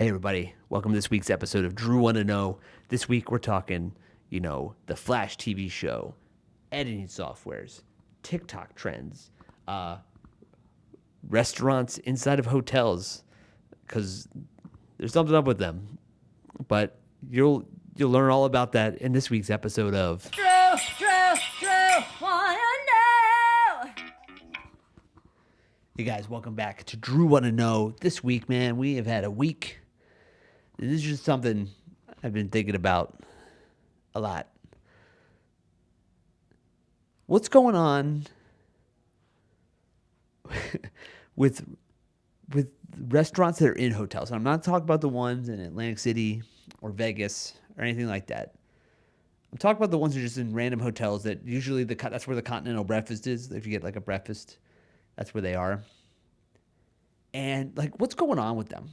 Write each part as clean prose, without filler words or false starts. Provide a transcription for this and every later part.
Hey, everybody. Welcome to this week's episode of Drew Want to Know. This week, we're talking, the Flash TV show, editing softwares, TikTok trends, restaurants inside of hotels, because there's something up with them. But you'll learn all about that in this week's episode of Drew, wanna know. Hey, guys. Welcome back to Drew Want to Know. This week, man, we have had a week. This is just something I've been thinking about a lot. What's going on with restaurants that are in hotels? And I'm not talking about the ones in Atlantic City or Vegas or anything like that. I'm talking about the ones that are just in random hotels that usually that's where the continental breakfast is. If you get like a breakfast, that's where they are. And like, what's going on with them?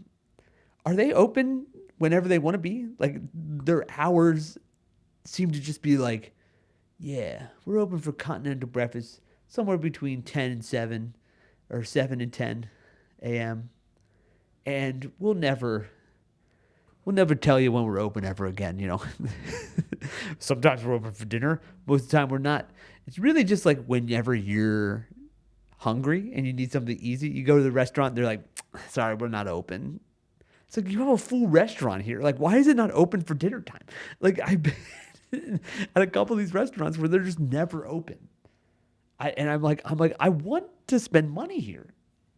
Are they open whenever they want to be? Like, their hours seem to just be like, yeah, we're open for continental breakfast somewhere between 10 and 7 or 7 and 10 a.m. And we'll never tell you when we're open ever again, Sometimes we're open for dinner. Most of the time we're not. It's really just like whenever you're hungry and you need something easy, you go to the restaurant, they're like, sorry, we're not open. It's like, you have a full restaurant here. Like, why is it not open for dinner time? Like, I've been at a couple of these restaurants where they're just never open. I'm like, I want to spend money here.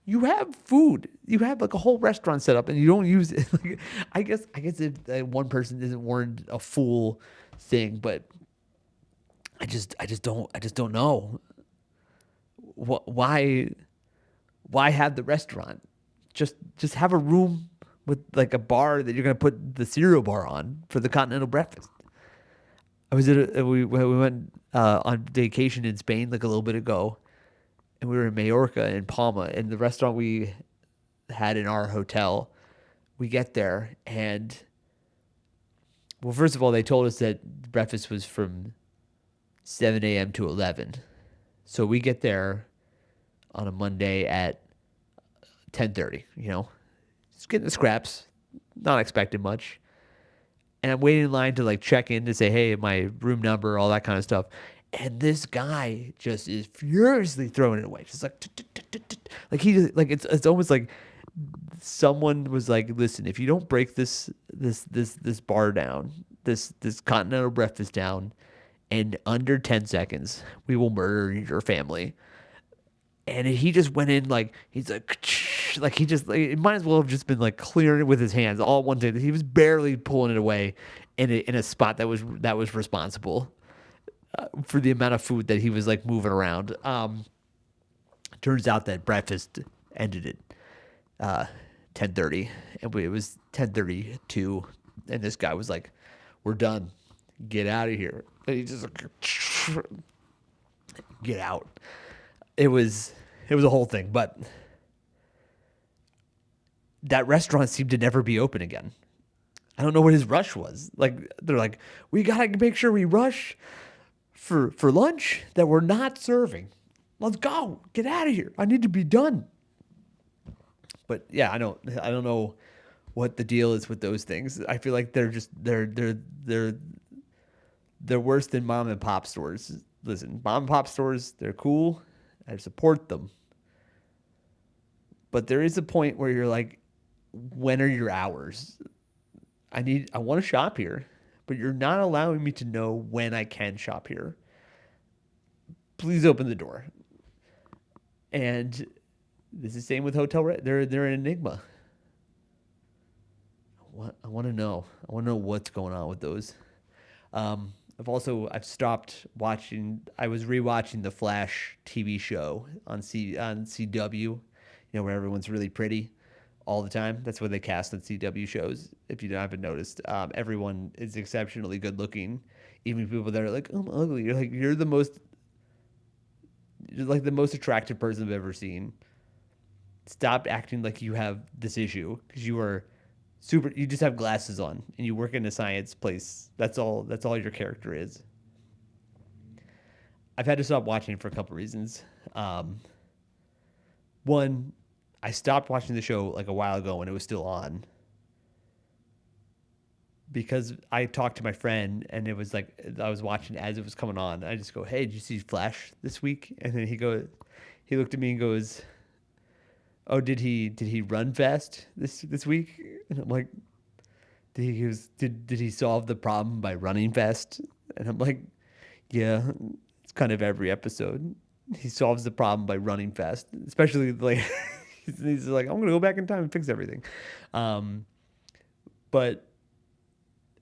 You have food. You have like a whole restaurant set up, and you don't use it. Like, I guess if one person isn't warranted a full thing, but I just don't know why have the restaurant. Just have a room with like a bar that you're gonna put the cereal bar on for the continental breakfast. I was we went on vacation in Spain like a little bit ago, and we were in Majorca in Palma, and the restaurant we had in our hotel. We get there, and well, first of all, they told us that breakfast was from 7 a.m. to 11. So we get there on a Monday at 10:30. Just getting the scraps, not expecting much. And I'm waiting in line to like check in to say, hey, my room number, all that kind of stuff. And this guy just is furiously throwing it away. Just like, like he just, like it's almost like someone was like, listen, if you don't break this bar down, this continental breakfast down in under 10 seconds, we will murder your family. And he just went in like, he's like he just, like, it might as well have just been like clearing it with his hands all one day. He was barely pulling it away in a spot that was responsible for the amount of food that he was like moving around. Turns out that breakfast ended at 10:30, and it was 10:32, and this guy was like, "We're done. Get out of here." And he just like, get out. It was a whole thing, but that restaurant seemed to never be open again. I don't know what his rush was. Like, they're like, we gotta make sure we rush for lunch that we're not serving. Let's go. Get out of here. I need to be done. But yeah, I don't know what the deal is with those things. I feel like they're worse than mom and pop stores. Listen, mom and pop stores, they're cool. I support them. But there is a point where you're like, when are your hours? I want to shop here, but you're not allowing me to know when I can shop here. Please open the door. And this is the same with hotel. They're an enigma. I want to know. I want to know what's going on with those. I've stopped watching. I was rewatching the Flash TV show on CW, where everyone's really pretty all the time. That's what they cast on CW shows. If you haven't noticed, everyone is exceptionally good looking. Even people that are like, "Oh, I'm ugly." You're like, you're like the most attractive person I've ever seen. Stop acting like you have this issue, because you are super. You just have glasses on and you work in a science place. That's all your character is. I've had to stop watching for a couple reasons. One, I stopped watching the show like a while ago when it was still on. because I talked to my friend and it was like I was watching as it was coming on. I just go, "Hey, did you see Flash this week?" And then he looked at me and goes, "Oh, did he run fast this week?" And I'm like, did he solve the problem by running fast? And I'm like, yeah, it's kind of every episode. He solves the problem by running fast, especially like he's like, I'm gonna go back in time and fix everything. But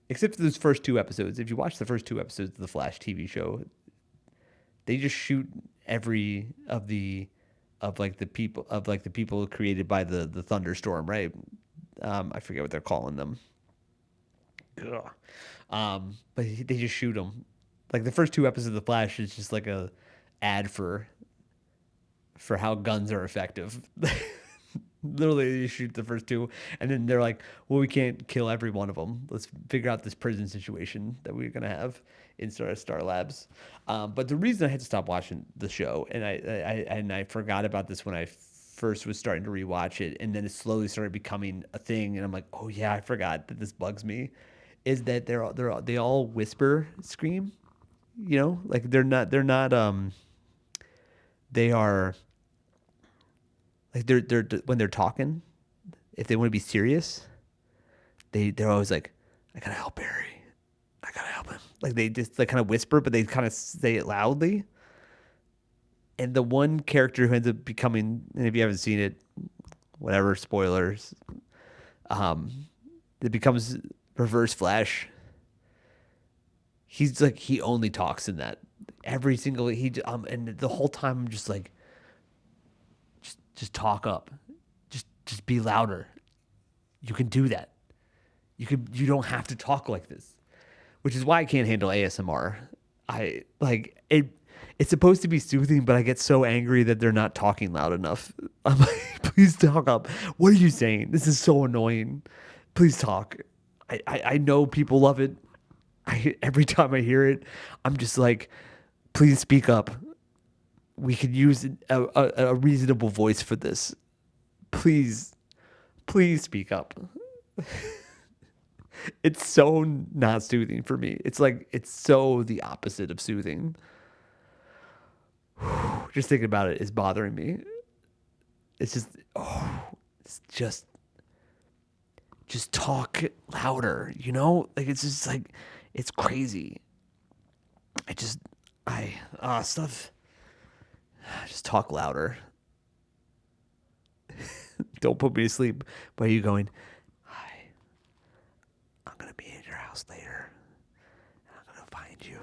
except for those first two episodes, if you watch the first two episodes of the Flash TV show, they just shoot every of like the people created by the thunderstorm, right? I forget what they're calling them. Ugh. They just shoot them. Like the first two episodes of the Flash is just like a ad for how guns are effective. Literally, they shoot the first two, and then they're like, "Well, we can't kill every one of them. Let's figure out this prison situation that we're gonna have in Star Labs." But the reason I had to stop watching the show, and I forgot about this when I first was starting to rewatch it, and then it slowly started becoming a thing, and I'm like, "Oh yeah, I forgot that this bugs me," is that they all whisper scream, you know, like they're not they are like they're when they're talking, if they want to be serious, they're always like, I gotta help Barry, I gotta help him. Like they just like kind of whisper, but they kind of say it loudly. And the one character who ends up becoming, and if you haven't seen it, whatever, spoilers, it becomes Reverse Flash. He's like he only talks in that every single and the whole time I'm just like, just talk up, just be louder. You can do that. You don't have to talk like this, which is why I can't handle ASMR. I like it. It's supposed to be soothing, but I get so angry that they're not talking loud enough. I'm like, please talk up. What are you saying? This is so annoying. Please talk. I know people love it. Every time I hear it, I'm just like, please speak up. We could use a reasonable voice for this. Please, please speak up. It's so not soothing for me. It's like, it's so the opposite of soothing. Just thinking about it is bothering me. It's just, it's just talk louder, you know? Like, it's just like, it's crazy. Stuff. Just talk louder. Don't put me to sleep by you going, hi, I'm going to be in your house later. I'm going to find you.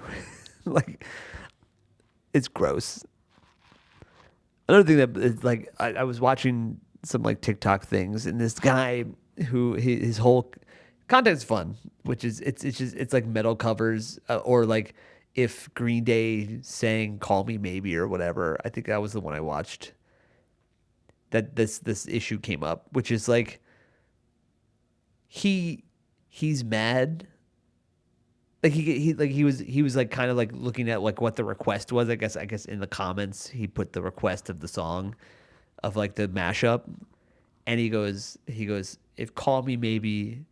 Like, it's gross. Another thing that is like, I was watching some like TikTok things, and this guy who his whole content's fun, which is it's like metal covers or like if Green Day sang "Call Me Maybe" or whatever. I think that was the one I watched. That this issue came up, which is like he's mad. Like he was like kind of like looking at like what the request was. I guess in the comments he put the request of the song of like the mashup, and he goes if "Call Me Maybe"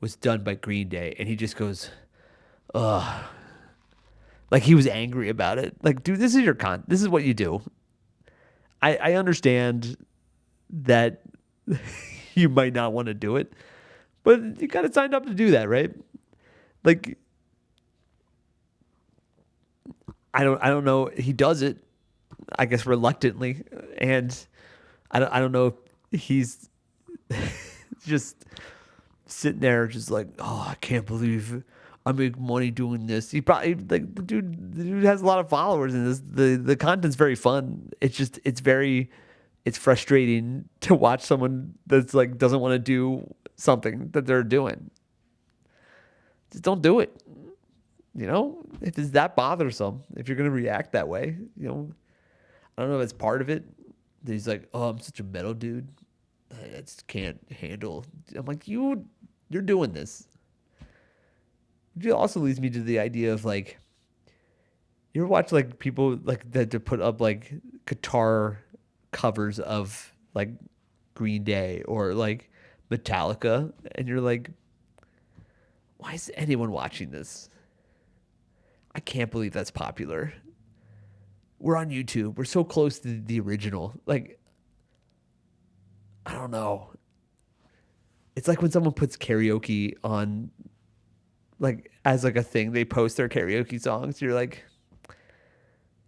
was done by Green Day, and he just goes, ugh, like he was angry about it. Like, dude, this is this is what you do. I understand that you might not want to do it, but you got to sign up to do that, right? Like, I don't know. He does it, I guess, reluctantly, and I don't know if he's just sitting there, just like, oh, I can't believe I make money doing this. He probably like the dude has a lot of followers, and the content's very fun. It's frustrating to watch someone that's like doesn't want to do something that they're doing. Just don't do it. You know, if it's that bothersome, if you're gonna react that way, you know, I don't know if it's part of it. That he's like, oh, I'm such a metal dude. I just can't handle. I'm like, you're doing this. It also leads me to the idea of like, you ever watch like people like that to put up like guitar covers of like Green Day or like Metallica, and you're like, Why is anyone watching this? I can't believe that's popular. We're on YouTube. We're so close to the original. Like, I don't know. It's like when someone puts karaoke on, like, as like a thing. They post their karaoke songs. You're like,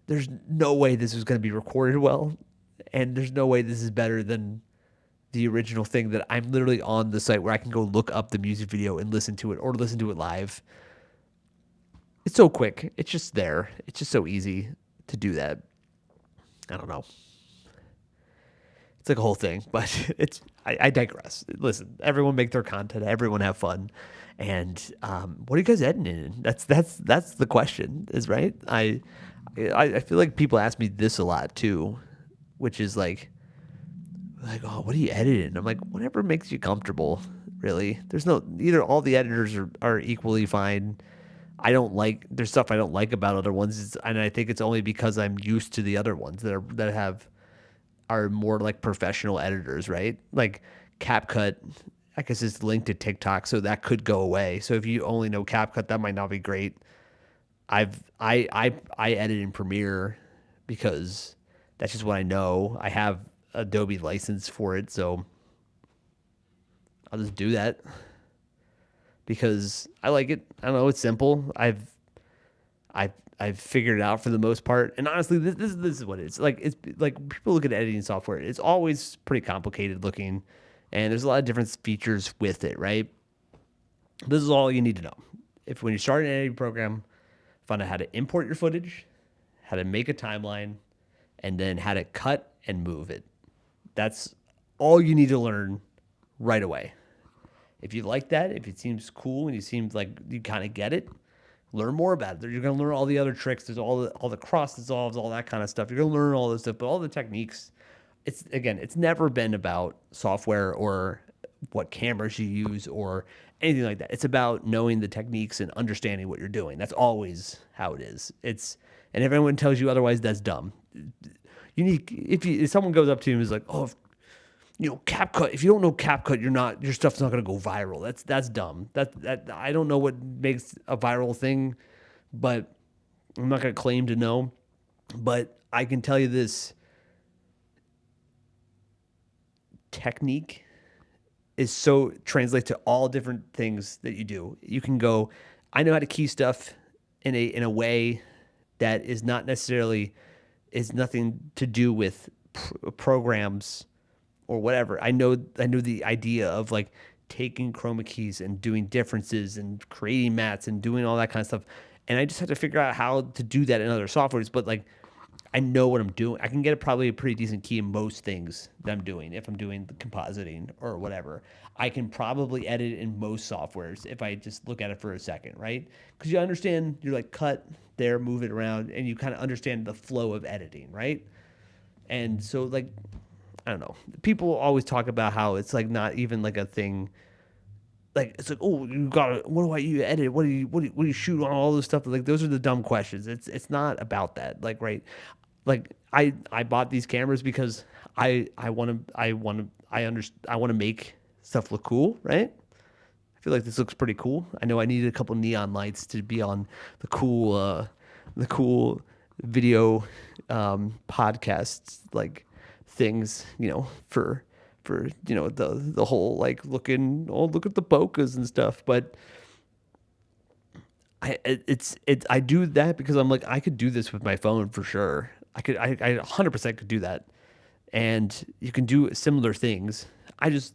there's no way this is going to be recorded well, and there's no way this is better than the original thing that I'm literally on the site where I can go look up the music video and listen to it or listen to it live. It's so quick. It's just there. It's just so easy to do that. I don't know. It's like a whole thing, but I digress. Listen, everyone make their content. Everyone have fun. And what are you guys editing in? That's the question, is right. I feel like people ask me this a lot too, which is like, oh, what are you editing? I'm like, whatever makes you comfortable. Really, there's no either. All the editors are equally fine. There's stuff I don't like about other ones, and I think it's only because I'm used to the other ones that are more like professional editors, right? Like CapCut, I guess it's linked to TikTok, so that could go away. So if you only know CapCut, that might not be great. I edit in Premiere because that's just what I know. I have Adobe license for it, so I'll just do that because I like it. I don't know, it's simple. I've figured it out for the most part. And honestly, this is what it is. Like, it's like people look at editing software. It's always pretty complicated looking, and there's a lot of different features with it, right? This is all you need to know. If when you start an editing program, find out how to import your footage, how to make a timeline, and then how to cut and move it. That's all you need to learn right away. If you like that, if it seems cool and you seem like you kind of get it, learn more about it. You're going to learn all the other tricks. There's all the cross dissolves, all that kind of stuff. You're going to learn all this stuff, but all the techniques. It's never been about software or what cameras you use or anything like that. It's about knowing the techniques and understanding what you're doing. That's always how it is. And if anyone tells you otherwise, that's dumb. You need if someone goes up to you and is like, oh, CapCut. If you don't know CapCut, your stuff's not gonna go viral. That's dumb. That I don't know what makes a viral thing, but I'm not gonna claim to know. But I can tell you this: technique is so translates to all different things that you do. You can go, I know how to key stuff in a way that is not necessarily is nothing to do with programs or whatever. I know the idea of like taking chroma keys and doing differences and creating mats and doing all that kind of stuff. And I just have to figure out how to do that in other softwares. But like, I know what I'm doing. I can get probably a pretty decent key in most things that I'm doing. If I'm doing the compositing or whatever, I can probably edit in most softwares if I just look at it for a second, right? Because you understand, you're like cut there, move it around, and you kind of understand the flow of editing, right? And so like, I don't know. People always talk about how it's like not even like a thing. Like it's like, oh, you edit? What do you shoot on all this stuff? Like those are the dumb questions. It's not about that. Like right, like I bought these cameras because I want to make stuff look cool, right? I feel like this looks pretty cool. I know I needed a couple neon lights to be on the cool video podcasts like things, for the whole like look at the bokehs and stuff. But I do that because I'm like, I could do this with my phone for sure. I 100% could do that. And you can do similar things. I don't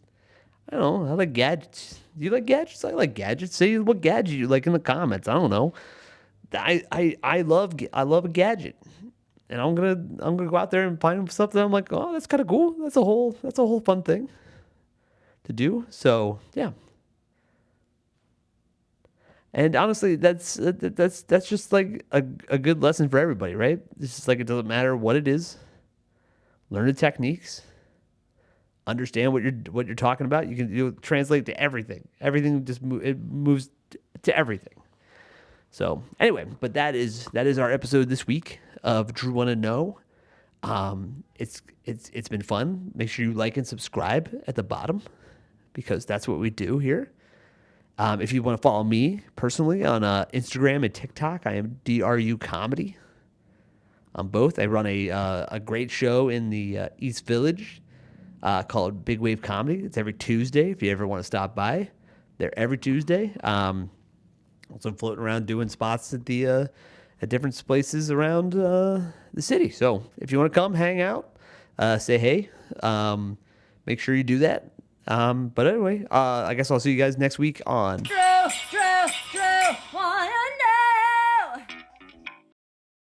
know. I like gadgets. Do you like gadgets? I like gadgets. Say what gadget you like in the comments. I don't know. I love a gadget. And I'm gonna go out there and find something. I'm like, oh, that's kind of cool. That's a whole fun thing to do. So yeah. And honestly, that's just like a good lesson for everybody, right? It's just like it doesn't matter what it is. Learn the techniques. Understand what you're talking about. You can translate to everything. Everything just moves to everything. So anyway, but that is our episode this week of Drew Wanna Know. It's been fun. Make sure you like and subscribe at the bottom because that's what we do here. If you want to follow me personally on Instagram and TikTok, I am DRU Comedy on both. I run a great show in the East Village called Big Wave Comedy. It's every Tuesday. If you ever want to stop by, they're every Tuesday. Also floating around doing spots at the at different places around the city. So if you want to come hang out, say hey, make sure you do that. But anyway, I guess I'll see you guys next week on Drew